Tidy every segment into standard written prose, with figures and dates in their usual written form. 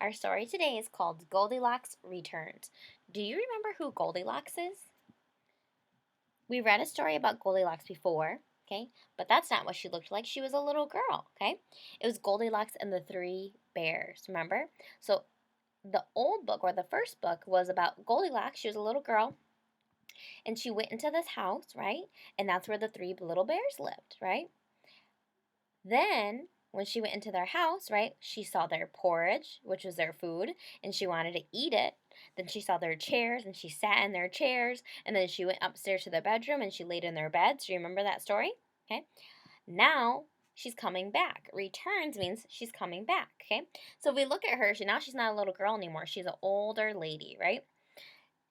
Our story today is called Goldilocks Returns. Do you remember who Goldilocks is? We read a story about Goldilocks before, okay? But that's not what she looked like. She was a little girl, okay? It was Goldilocks and the Three Bears, remember? So the old book or the first book was about Goldilocks. She was a little girl and she went into this house, right? And that's where the three little bears lived, right? Then, when she went into their house, right, she saw their porridge, which was their food, and she wanted to eat it. Then she saw their chairs, and she sat in their chairs. And then she went upstairs to their bedroom, and she laid in their beds. Do you remember that story? Okay. Now she's coming back. Returns means she's coming back. Okay. So if we look at her, now she's not a little girl anymore. She's an older lady, right?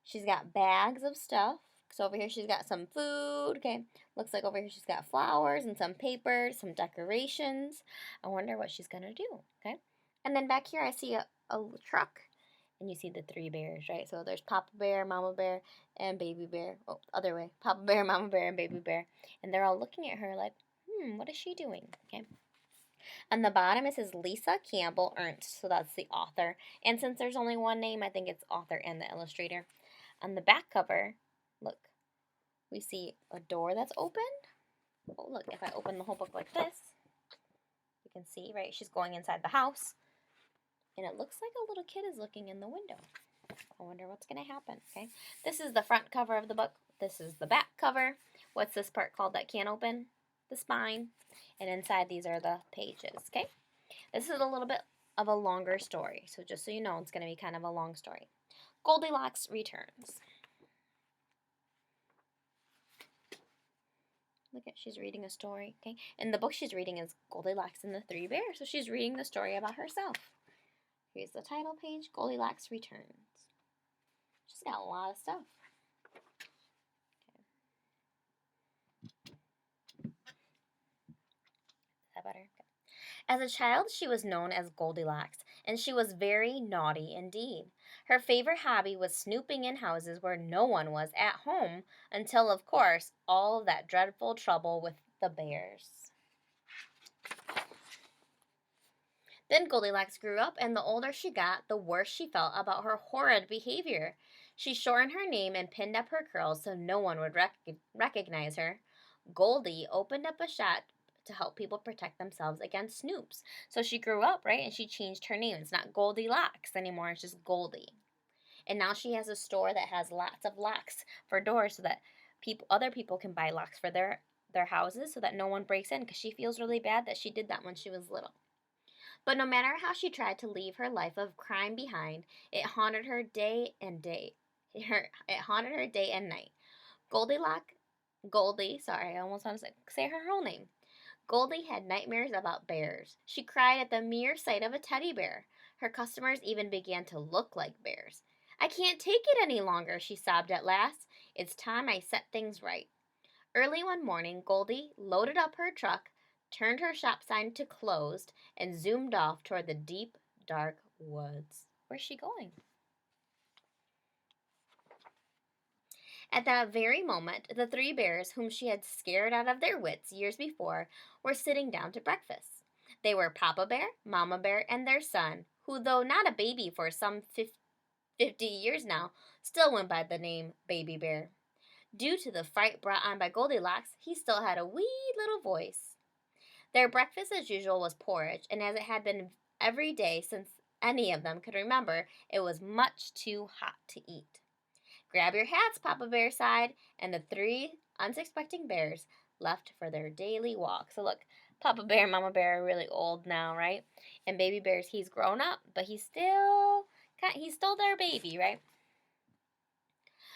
She's got bags of stuff. So over here she's got some food, okay? Looks like over here she's got flowers and some papers, some decorations. I wonder what she's gonna do, okay? And then back here I see a truck and you see the three bears, right? So there's Papa Bear, Mama Bear, and Baby Bear. Oh, other way. Papa Bear, Mama Bear, and Baby Bear. And they're all looking at her like, what is she doing? Okay. On the bottom it says Lisa Campbell Ernst, so that's the author. And since there's only one name, I think it's author and the illustrator. On the back cover, look, we see a door that's opened. Oh, look, if I open the whole book like this, you can see, right, she's going inside the house. And it looks like a little kid is looking in the window. I wonder what's going to happen, okay? This is the front cover of the book. This is the back cover. What's this part called that can't open? The spine. And inside these are the pages, okay? This is a little bit of a longer story. So just so you know, it's going to be kind of a long story. Goldilocks returns. Look at, she's reading a story, okay? And the book she's reading is Goldilocks and the Three Bears, so she's reading the story about herself. Here's the title page, Goldilocks Returns. She's got a lot of stuff. Okay. Is that better? Okay. As a child, she was known as Goldilocks, and she was very naughty indeed. Her favorite hobby was snooping in houses where no one was at home until, of course, all of that dreadful trouble with the bears. Then Goldilocks grew up, and the older she got, the worse she felt about her horrid behavior. She shortened her name and pinned up her curls so no one would recognize her. Goldie opened up a shop to help people protect themselves against snoops. So she grew up, right, and she changed her name. It's not Goldilocks anymore, it's just Goldie. And now she has a store that has lots of locks for doors so that other people can buy locks for their houses so that no one breaks in, because she feels really bad that she did that when she was little. But no matter how she tried to leave her life of crime behind, it haunted her day and day. It haunted her day and night. Goldie, sorry, I almost want to say her whole name. Goldie had nightmares about bears. She cried at the mere sight of a teddy bear. Her customers even began to look like bears. I can't take it any longer, she sobbed at last. It's time I set things right. Early one morning, Goldie loaded up her truck, turned her shop sign to closed, and zoomed off toward the deep, dark woods. Where's she going? At that very moment, the three bears, whom she had scared out of their wits years before, were sitting down to breakfast. They were Papa Bear, Mama Bear, and their son, who, though not a baby for some 50 years now, still went by the name Baby Bear. Due to the fright brought on by Goldilocks, he still had a wee little voice. Their breakfast, as usual, was porridge, and as it had been every day since any of them could remember, it was much too hot to eat. Grab your hats, Papa Bear sighed, and the three unsuspecting bears left for their daily walk. So look, Papa Bear and Mama Bear are really old now, right? And Baby Bear's, he's grown up, but he's still their baby, right?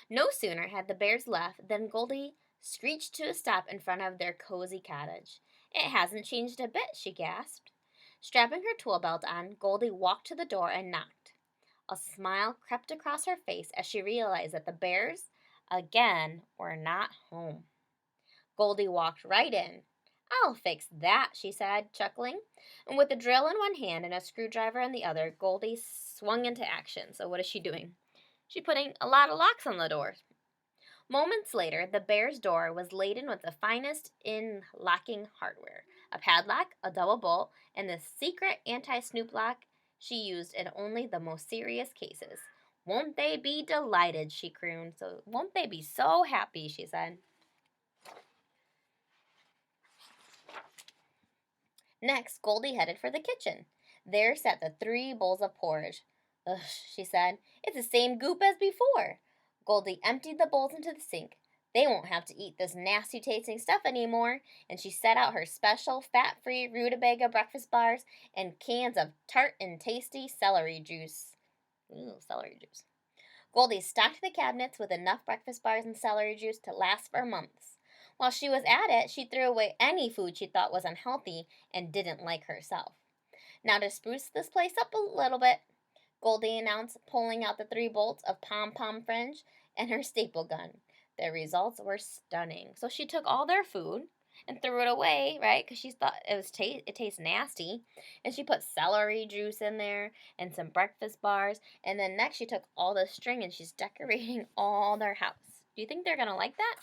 No sooner had the bears left than Goldie screeched to a stop in front of their cozy cottage. It hasn't changed a bit, she gasped. Strapping her tool belt on, Goldie walked to the door and knocked. A smile crept across her face as she realized that the bears, again, were not home. Goldie walked right in. I'll fix that, she said, chuckling. And with a drill in one hand and a screwdriver in the other, Goldie swung into action. So what is she doing? She's putting a lot of locks on the doors. Moments later, the bear's door was laden with the finest in locking hardware. A padlock, a double bolt, and the secret anti-snoop lock she used in only the most serious cases. Won't they be delighted, she crooned. So, won't they be so happy, she said. Next, Goldie headed for the kitchen. There sat the 3 bowls of porridge. Ugh, she said, it's the same goop as before. Goldie emptied the bowls into the sink. They won't have to eat this nasty tasting stuff anymore, and she set out her special fat-free rutabaga breakfast bars and cans of tart and tasty celery juice. Ooh, celery juice. Goldie stocked the cabinets with enough breakfast bars and celery juice to last for months. While she was at it, she threw away any food she thought was unhealthy and didn't like herself. Now, to spruce this place up a little bit, Goldie announced, pulling out the 3 bolts of pom-pom fringe and her staple gun. The results were stunning. So she took all their food and threw it away, right? Because she thought it tastes nasty. And she put celery juice in there and some breakfast bars. And then next she took all the string and she's decorating all their house. Do you think they're going to like that?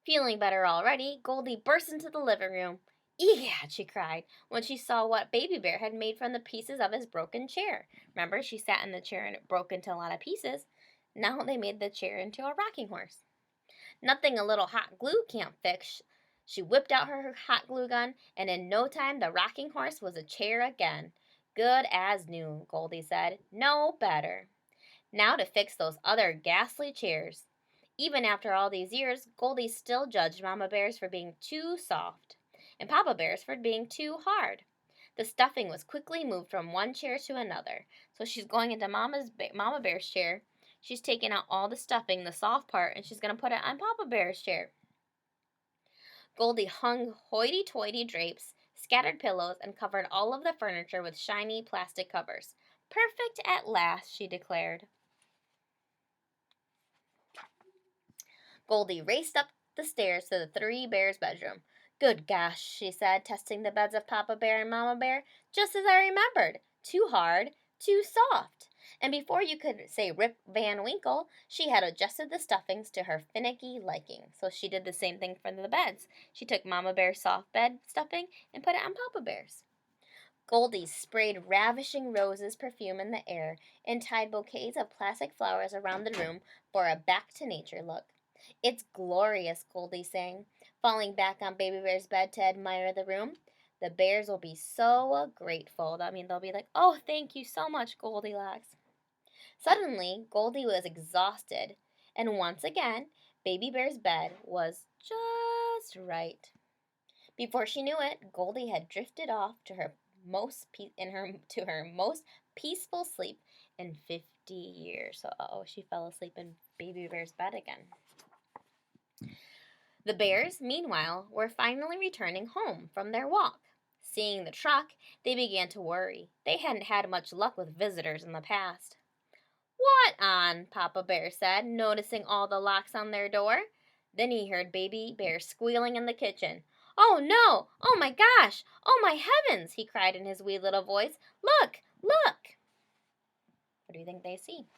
Feeling better already, Goldie burst into the living room. Egad, she cried, when she saw what Baby Bear had made from the pieces of his broken chair. Remember, she sat in the chair and it broke into a lot of pieces. Now they made the chair into a rocking horse. Nothing a little hot glue can't fix. She whipped out her hot glue gun, and in no time the rocking horse was a chair again. Good as new, Goldie said. No better. Now to fix those other ghastly chairs. Even after all these years, Goldie still judged Mama Bear's for being too soft, and Papa Bear's for being too hard. The stuffing was quickly moved from one chair to another. So she's going into Mama Bear's chair. She's taking out all the stuffing, the soft part, and she's going to put it on Papa Bear's chair. Goldie hung hoity-toity drapes, scattered pillows, and covered all of the furniture with shiny plastic covers. Perfect at last, she declared. Goldie raced up the stairs to the 3 bears' bedroom. Good gosh, she said, testing the beds of Papa Bear and Mama Bear, just as I remembered. Too hard, too soft. And before you could say Rip Van Winkle, she had adjusted the stuffings to her finicky liking. So she did the same thing for the beds. She took Mama Bear's soft bed stuffing and put it on Papa Bear's. Goldie sprayed ravishing roses perfume in the air and tied bouquets of plastic flowers around the room for a back-to-nature look. It's glorious, Goldie sang, falling back on Baby Bear's bed to admire the room. The bears will be so grateful. I mean, they'll be like, oh, thank you so much, Goldilocks. Suddenly, Goldie was exhausted, and once again, Baby Bear's bed was just right. Before she knew it, Goldie had drifted off to her most peaceful sleep in 50 years. So, she fell asleep in Baby Bear's bed again. The bears, meanwhile, were finally returning home from their walk. Seeing the truck, they began to worry. They hadn't had much luck with visitors in the past. What on? Papa Bear said, noticing all the locks on their door. Then he heard Baby Bear squealing in the kitchen. Oh no! Oh my gosh! Oh my heavens! He cried in his wee little voice. Look! Look! What do you think they see?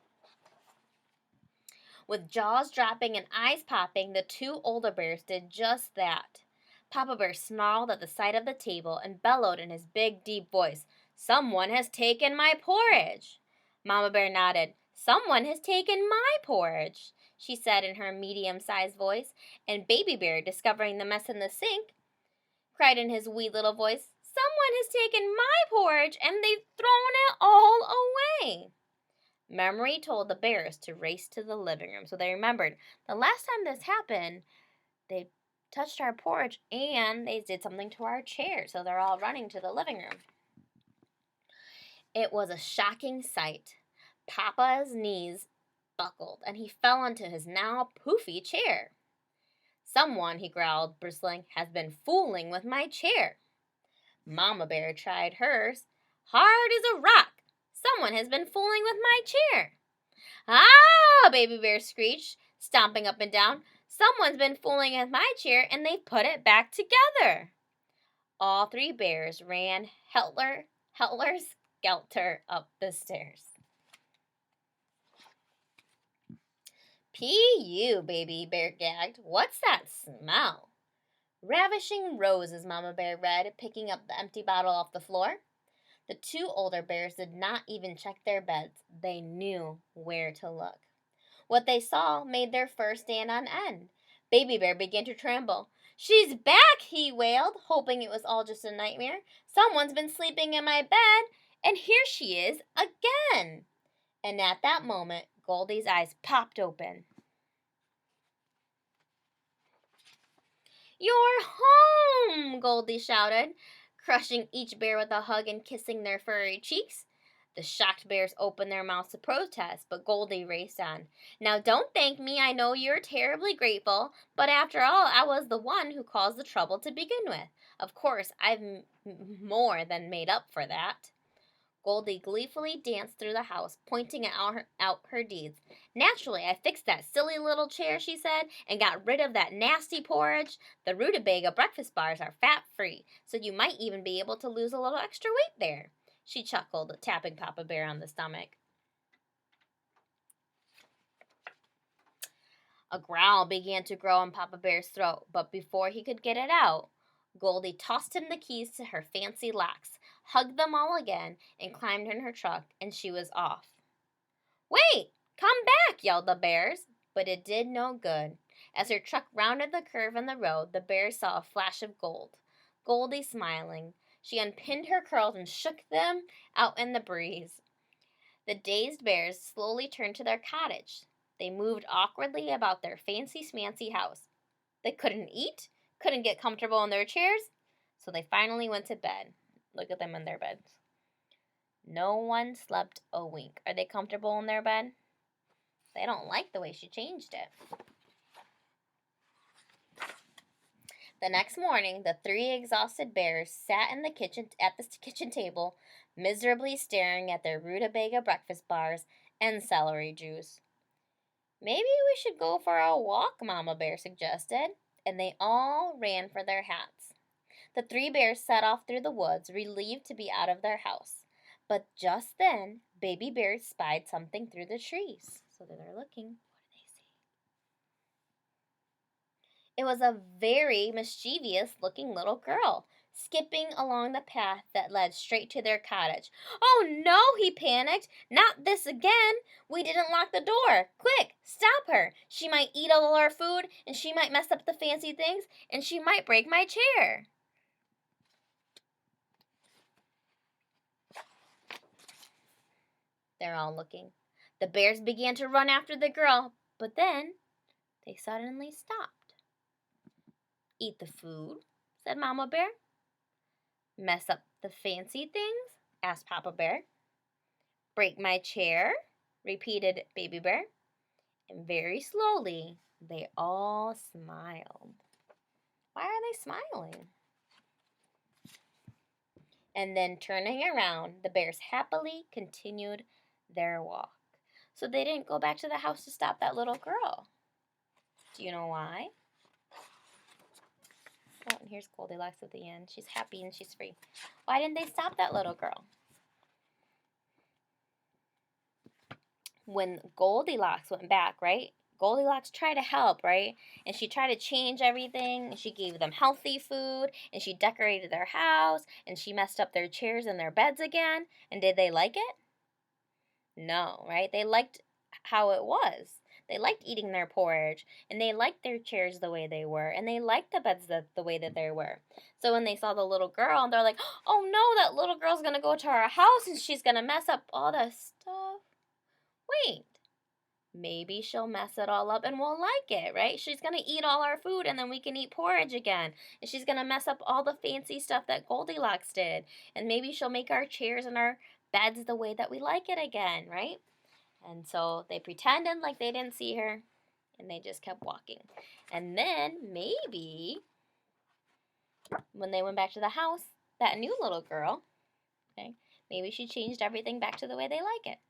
With jaws dropping and eyes popping, the 2 older bears did just that. Papa Bear snarled at the sight of the table and bellowed in his big, deep voice, Someone has taken my porridge. Mama Bear nodded. Someone has taken my porridge, she said in her medium-sized voice, and Baby Bear, discovering the mess in the sink, cried in his wee little voice, Someone has taken my porridge and they've thrown it all away. Memory told the bears to race to the living room. So they remembered the last time this happened, they touched our porch and they did something to our chair. So they're all running to the living room. It was a shocking sight. Papa's knees buckled and he fell onto his now poofy chair. Someone, he growled, bristling, has been fooling with my chair. Mama Bear tried hers. Hard as a rock. Someone has been fooling with my chair. Ah! Baby Bear screeched, stomping up and down. Someone's been fooling with my chair and they've put it back together. All 3 bears ran helter-skelter up the stairs. P.U., Baby Bear gagged. What's that smell? Ravishing roses, Mama Bear read, picking up the empty bottle off the floor. The two older bears did not even check their beds. They knew where to look. What they saw made their fur stand on end. Baby Bear began to tremble. "She's back!" he wailed, hoping it was all just a nightmare. "Someone's been sleeping in my bed, and here she is again!" And at that moment, Goldie's eyes popped open. "You're home!" Goldie shouted, crushing each bear with a hug and kissing their furry cheeks. The shocked bears opened their mouths to protest, but Goldie raced on. "Now don't thank me, I know you're terribly grateful, but after all, I was the one who caused the trouble to begin with. Of course, I've more than made up for that." Goldie gleefully danced through the house, pointing out her deeds. "Naturally, I fixed that silly little chair," she said, "and got rid of that nasty porridge. The rutabaga breakfast bars are fat-free, so you might even be able to lose a little extra weight there." She chuckled, tapping Papa Bear on the stomach. A growl began to grow in Papa Bear's throat, but before he could get it out, Goldie tossed him the keys to her fancy locks, hugged them all again, and climbed in her truck, and she was off. "Wait! Come back!" yelled the bears, but it did no good. As her truck rounded the curve in the road, the bears saw a flash of gold. Goldie smiling, she unpinned her curls and shook them out in the breeze. The dazed bears slowly turned to their cottage. They moved awkwardly about their fancy-smancy house. They couldn't eat, couldn't get comfortable in their chairs, so they finally went to bed. Look at them in their beds. No one slept a wink. Are they comfortable in their bed? They don't like the way she changed it. The next morning, the three exhausted bears sat in the kitchen table, miserably staring at their rutabaga breakfast bars and celery juice. "Maybe we should go for a walk," Mama Bear suggested, and they all ran for their hats. The three bears set off through the woods, relieved to be out of their house. But just then, Baby Bear spied something through the trees. So they're looking. What do they see? It was a very mischievous-looking little girl, skipping along the path that led straight to their cottage. "Oh no!" he panicked. "Not this again! We didn't lock the door! Quick, stop her! She might eat all our food, and she might mess up the fancy things, and she might break my chair!" They're all looking. The bears began to run after the girl, but then they suddenly stopped. "Eat the food?" said Mama Bear. "Mess up the fancy things?" asked Papa Bear. "Break my chair?" repeated Baby Bear. And very slowly, they all smiled. Why are they smiling? And then turning around, the bears happily continued their walk. So they didn't go back to the house to stop that little girl. Do you know why? Oh, and here's Goldilocks at the end. She's happy and she's free. Why didn't they stop that little girl? When Goldilocks went back, right? Goldilocks tried to help, right? And she tried to change everything. And she gave them healthy food. And she decorated their house. And she messed up their chairs and their beds again. And did they like it? No, right? They liked how it was. They liked eating their porridge, and they liked their chairs the way they were, and they liked the beds the way that they were. So when they saw the little girl, they're like, "Oh no, that little girl's gonna go to our house and she's gonna mess up all the stuff. Wait, maybe she'll mess it all up and we'll like it, right? She's gonna eat all our food and then we can eat porridge again. And she's gonna mess up all the fancy stuff that Goldilocks did. And maybe she'll make our chairs and our beds the way that we like it again, right?" And so they pretended like they didn't see her, and they just kept walking. And then maybe when they went back to the house, that new little girl, okay, maybe she changed everything back to the way they like it.